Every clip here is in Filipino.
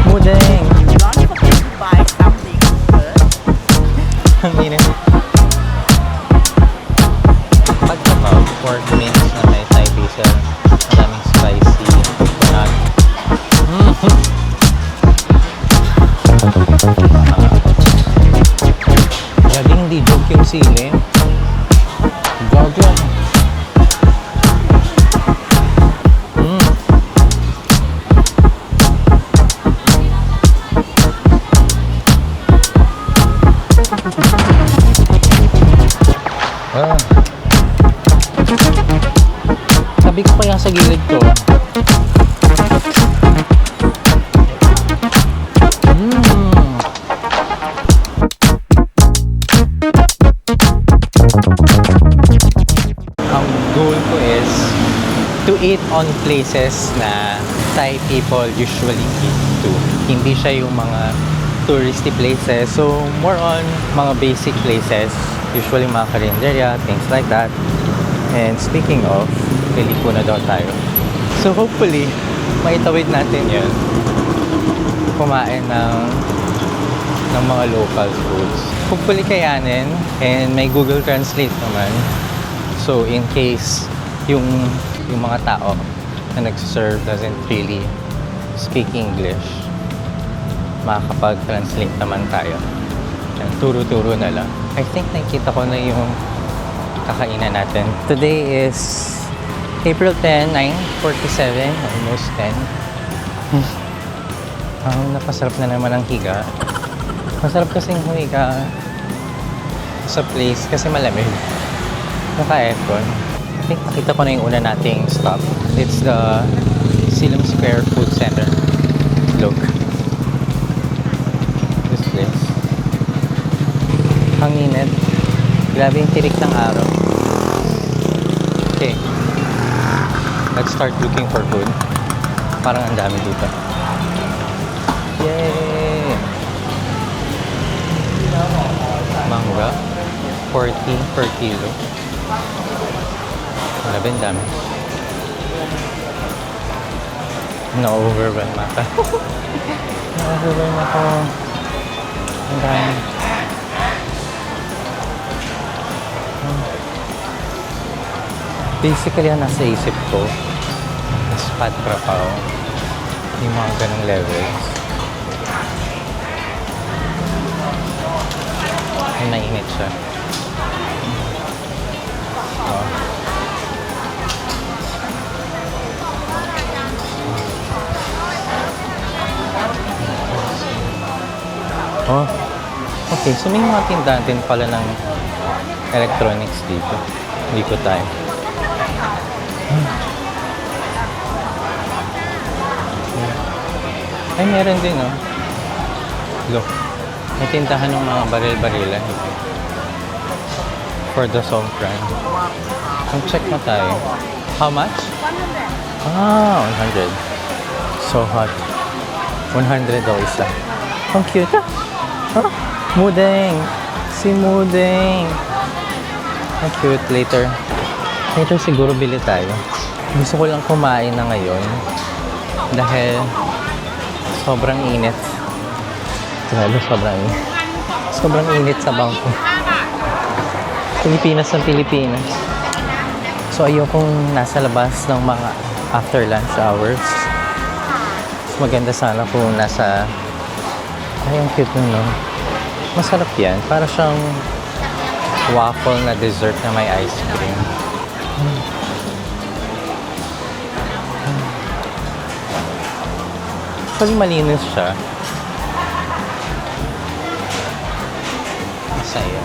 Mudeng! You don't forget to buy something first. Ang init. Pag about 4 minutes na may Thai pizza, maraming spicy coconut. Grabe, hindi joke yung sili. Gago. Ah. Sabi ko kaya sa gilid ko. Ang goal ko is to eat on places na Thai people usually eat to. Hindi siya yung mga touristy places. So, more on mga basic places. Usually mga karinderya, things like that. And speaking of, liliko na daw tayo. So, hopefully, maitawid natin yun. Kumain ng mga local foods. Hopefully kayanin. And may Google Translate naman. So, in case yung mga tao na nagsiserve doesn't really speak English, makakapag-translate naman tayo. Yan, turo-turo na lang. I think nakita ko na yung kakainan natin. Today is April 10, 9:47, almost 10. Napasarap na naman ang higa. Masarap kasing humiga sa place kasi malamig. Naka-aircon. I think nakita ko na yung una nating stop. It's the Siloam Square Food Center. Look. This place. Ang init. Grabe yung tirik ng araw. Okay. Let's start looking for food. Parang ang dami dito. Yay! Mangga. 40 per kilo. Grabe ang dami. Na-overwhelm ata. Na-overwhelm ako. Ang dami. Basically, ang nasa isip ko is Pad Krapao. Yung mga ganong levels. Ay, mainit siya. Oh, okay. So may mga tindahan din pala ng electronics dito. Dito tayo. Ay, meron din, oh. Look. May tindahan ng mga baril-barilan. For the Songkran. Check mo tayo. How much? 100. Ah, 100. So hot. 100 daw isa. Ang cute. Huh? Mudeng. Si Mudeng. Ang cute. Later siguro bili tayo. Gusto ko lang kumain na ngayon. Dahil sobrang init. Grabe, sobrang init. Sobrang init sa bangko. Pilipinas ng Pilipinas. So ayokong nasa labas ng mga after lunch hours. Mas maganda sana kung nasa... Ay, ang cute nun, no? Masarap yan. Para siyang waffle na dessert na may ice cream. Pag malinis siya, masaya.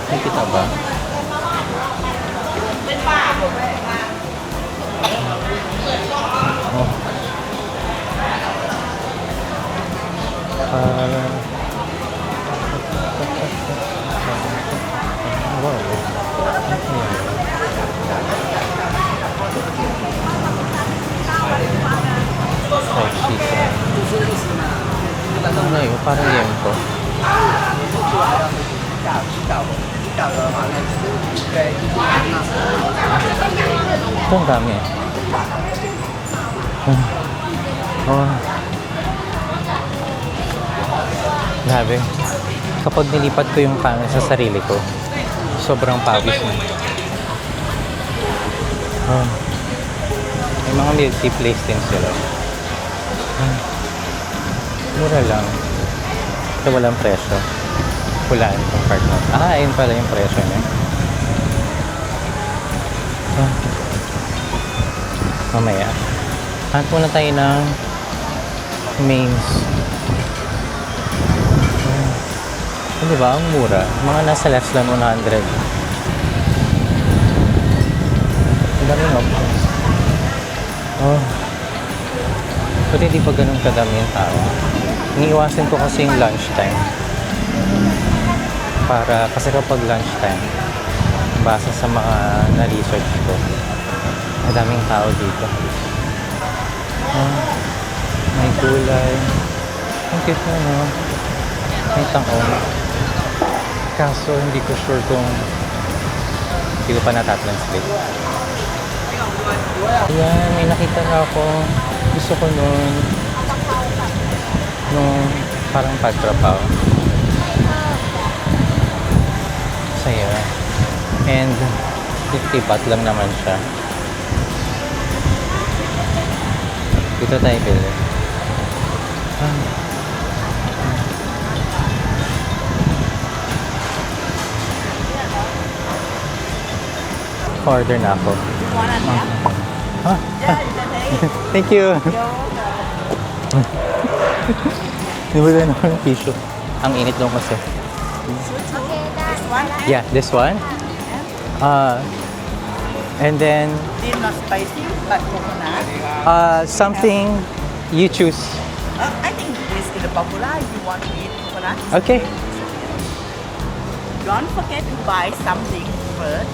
Nakita ba? Ano yun? Parang liempo. Ito ang dami eh. Oh. Grabe. Kapag nilipat ko yung camera sa sarili ko, sobrang pawis na. Oh. May mga milk tea place din sila. Mura lang. Ito walang presyo. Pulaan itong part na. Ayun pala yung presyo niya. Mamaya. Hanap muna tayo ng mains. Di ba? Ang mura. Mga nasa less than 100. Ang dami nga po. Oh. But hindi pa ganun kadami yung tao. Iniiwasan ko kasi yung lunchtime. Kasi kapag lunchtime, base sa mga na-research ko, ang daming tao dito. May gulay. Ang cute na, no? May tangong. Kaso, hindi ko sure kung hindi ko pa natatranslate. Ayan, may nakita na ako. Gusto ko nung parang pagtrapaw. Saya. And 50 baht lang naman siya. Dito tayo pili. Order na ako. Want a nap? Yeah, you can take. Thank you. Nabala na ako ng tissue. Ang init doon kasi. This one, Yeah, this one. And then, this not spicy, but coconut. something you choose. I think this is the popular. If you want to eat coconut, Okay. don't forget to buy something first.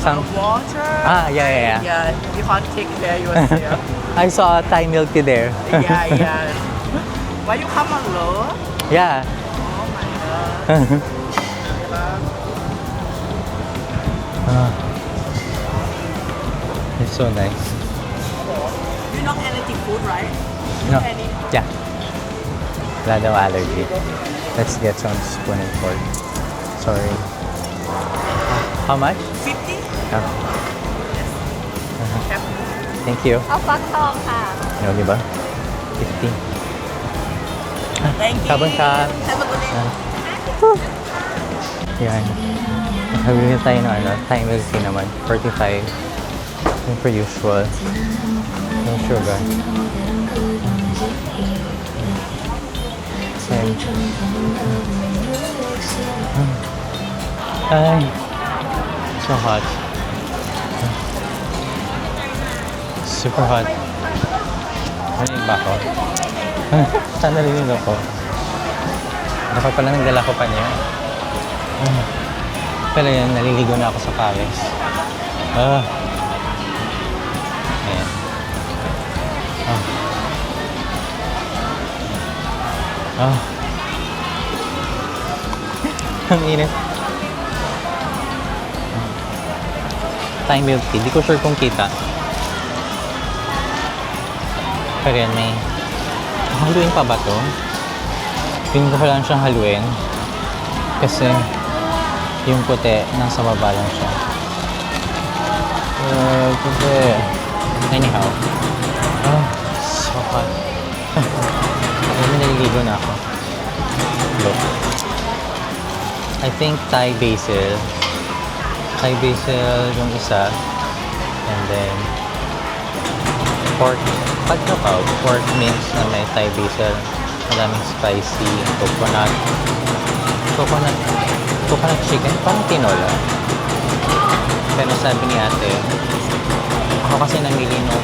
Water. Yeah. Yeah, you can't take care yourself. I saw Thai milk tea there. yeah. Why you come alone? Yeah. Oh my god. It's so nice. You're not allergic food, right? No. Any? Yeah. Wala daw allergy. Let's get some spoon and fork. Sorry. How much? 50? Ah, Careful. thank you. เอาฟักทองค่ะ Ano, di ba? 50. Thank you. Sabon ka. Have a good day. Yan. Nakabili tayo ng Thai milk tea naman. 45. Yung per usual. No sugar. Same. Ay. So hot. Super hot. Narinig ba ako? Saan narinig ako? Dapat pala nagdala ko pa niya. Pero yan, naliligo na ako sa pawis. Ayan. Ang init. Thai milk tea. Di ko sure kung kita. Pero yan, may haluin pa ba to? Piling ko lang siyang haluin. Kasi yung puti, nasa baba lang siya. Puti. Anyhow. So hot. May naliligo na ako. Look. I think Thai basil. Thai basil yung isa. And then pork. Pagkapaw, pork mince na may Thai basil. Maraming spicy, coconut chicken, parang tinola. Pero sabi ni ate, ako kasi namili nung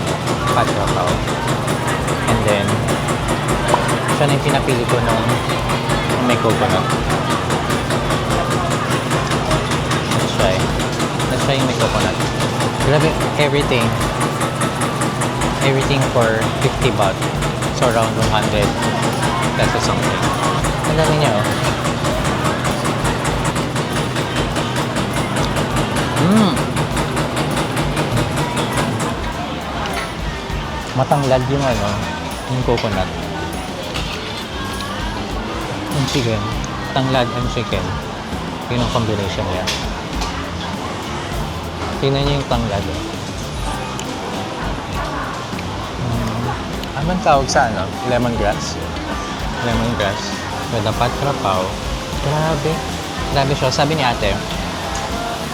pagkapaw. And then, siya na yung pinapili ko nung may coconut. Let's try yung may coconut. Grabe, everything for 50 baht. So around 100 pesos something. Ang dami niya, oh. Matanglad yung ano, yung coconut. Yung chicken. Tanglad and chicken. Yun ang combination niya. Tingnan niyo yung tanglad. Anong tawag sa ano? Lemongrass. Lemongrass. With a pat krapao. Grabe. Grabe siya. Sabi ni ate,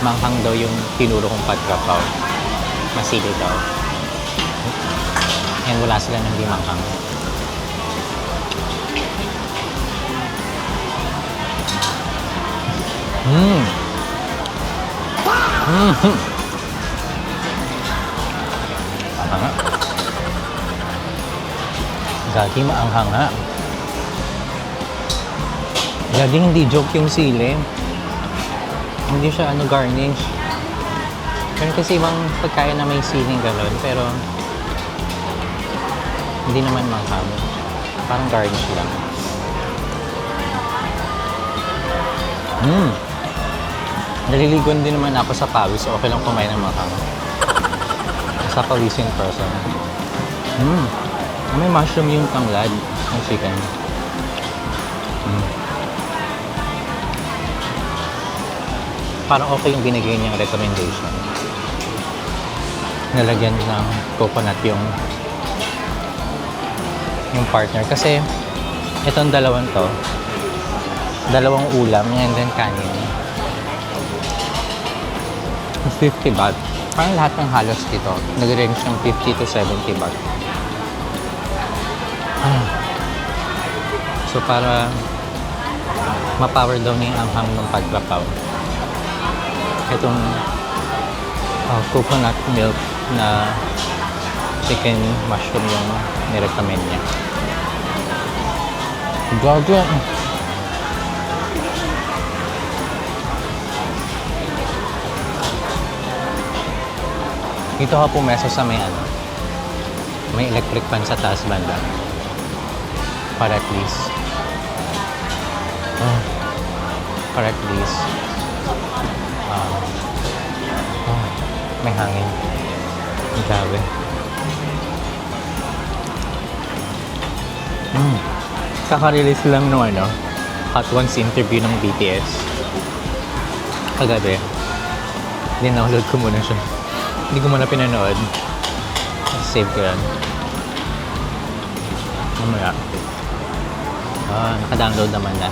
manghang daw yung tinuro kong pat krapao. Masili daw. Yan, wala sila ng hindi manghang. Anghang nga. Gagi, maanghang nga. Gagi, hindi joke yung sili. Hindi siya ano, garnish. Pero kasi ibang pagkain na may siling galon, pero hindi naman manghang. Parang garnish lang. Naliligon din naman ako sa pawis, so okay lang kumain ng manghang. Sa pawisin person. May mushroom yung tanglad ng chicken. Parang okay yung binigay niyang recommendation. Nalagyan ng coconut yung partner. Kasi itong dalawang ulam and then kanin. 50 baht. Parang lahat ng halos dito, nag-range ng 50 to 70 baht. So para ma-power daw niya ang anghang ng pagpapaw. Itong coconut milk na chicken mushroom yung nirecommend niya. Gaga. Dito ka pumeso sa may ano, may electric fan sa taas banda. Para at least may hangin. Grabe. Kaka-release lang nung ano, Hot Ones interview ng BTS. Kagabi. Dinownload ko muna siya. Hindi ko muna pinanood. Save ko yan. Mamaya. Naka-download naman na.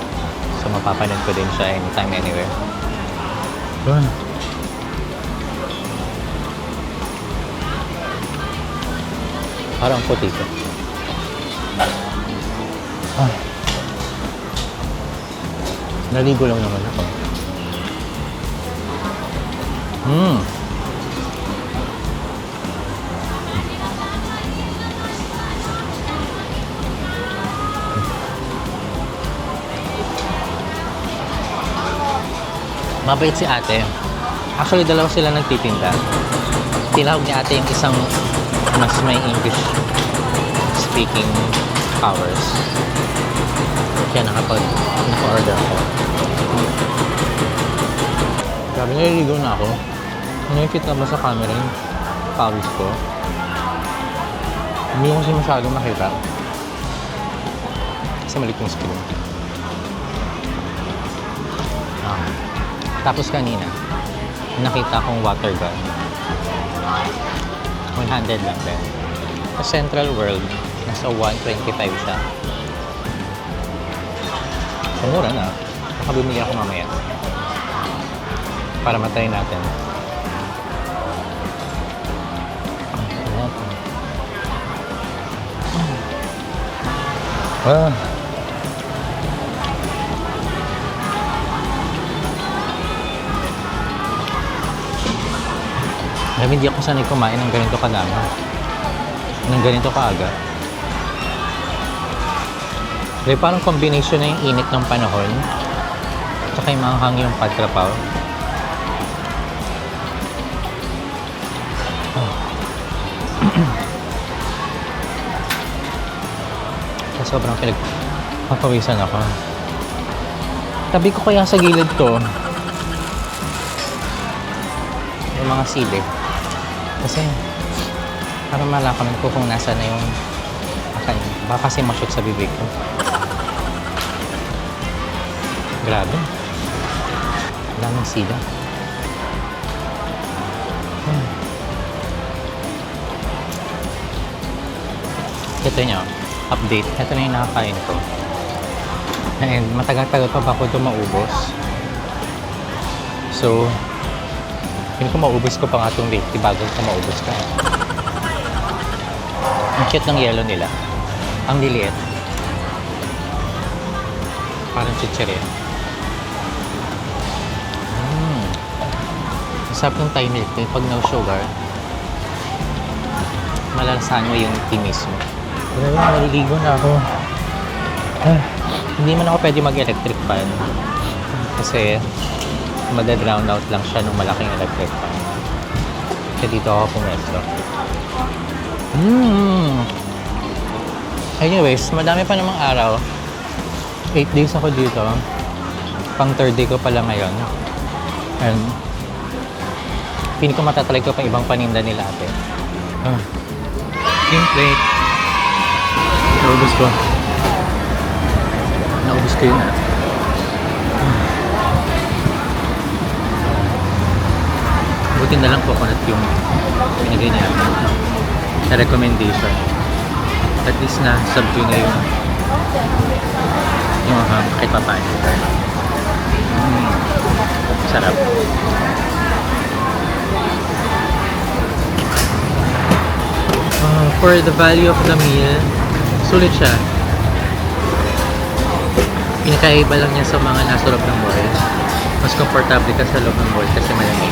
So mapapanood ko din siya anytime, anywhere. Parang puti ko. Naligo lang naman ako. Mabait si ate. Actually, dalawa sila nagtitinda. Tinawag ni ate yung isang mas may English speaking powers. Kaya naka-order ako. Grabe, naliligaw na ako. Nakikita ba sa camera yung pawis ko? Hindi ko kasi masyadong makita. Kasi maliit yung screen. Tapos kanina, nakita kong water gun. 100 lang din. Sa Central World, nasa 125 siya. So, mura na. Nakabumili ako mamaya. Para matry natin. Dahil hindi ako sanay kumain ng ganito kadami. Ng ganito kaaga. Dahil parang combination na yung init ng panahon tsaka yung manghang yung pagtrapaw. Kaya sobrang pinagpapawisan ako. Tabi ko kaya sa gilid to yung mga sili. Kasi Para malaman ko kung nasa na yung kakain. Baka kasi ma-shoot sa bibig ko. Grabe. Wala nang sila. Ito nyo, update. Ito na yung nakakain ko. And matagal-tagal pa ba ako ito maubos. So, yun ko maubos ko pa nga itong late bago ko maubos ka. Ang cute ng yellow nila. Ang liliit. Parang chichirya. Masarap ng Thai milk. Pag no sugar, malalasahan mo yung tea mismo. Grabe, maliligo na ako. Hindi man ako pwede mag-electric fan. Kasi mada-drown out lang siya ng malaking electric fan. Kaya dito ako pumesto. Anyways, madami pa namang araw. 8 days ako dito. Pang 3rd day ko pala ngayon. And feeling ko matatry ko pa ibang paninda nila ate. Yung plate. Naubos ko. Naubos ko yun ah. Buti na lang coconut yung binigay niya. Sa recommendation. At least na subdue na yung kahit pa paano. Sarap. For the value of the meal, sulit siya. Pinakaiba lang niya sa mga nasa loob ng mall. Mas komportable ka sa loob ng mall kasi malamig.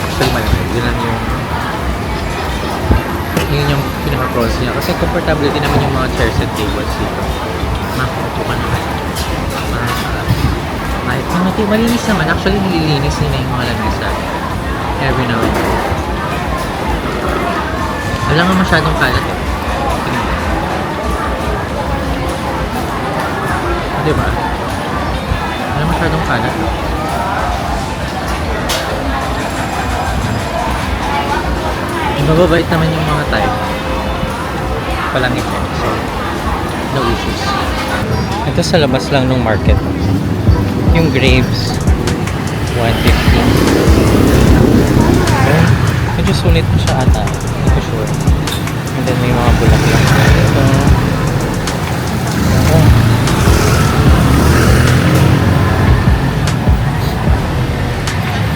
Actually malamig. Yun yung pinaka-pros niya. Kasi komportable din naman yung mga chairs and tables dito. Makaupo ka naman. Malinis naman. Actually nililinis nila yung mga lamesa. Every now and then. Wala nga masyadong kalat eh. Diba? Wala masyadong kalat. Mababait naman yung mga type. Palangit eh. So, no issues. Ito sa labas lang ng market. Yung grapes, 150. Okay. Medyo sulit siya ata. Hindi ko sure. And then may mga bulaklak na ito.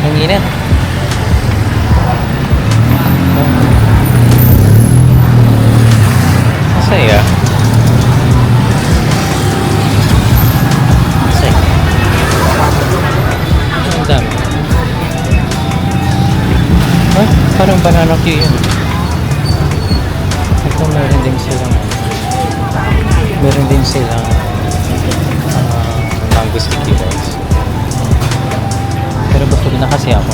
Ang init. Masaya. Masaya. Ang dami. Parang banana cue yun. Ito meron din silang mango sticky rice. Pero busog na kasi ako.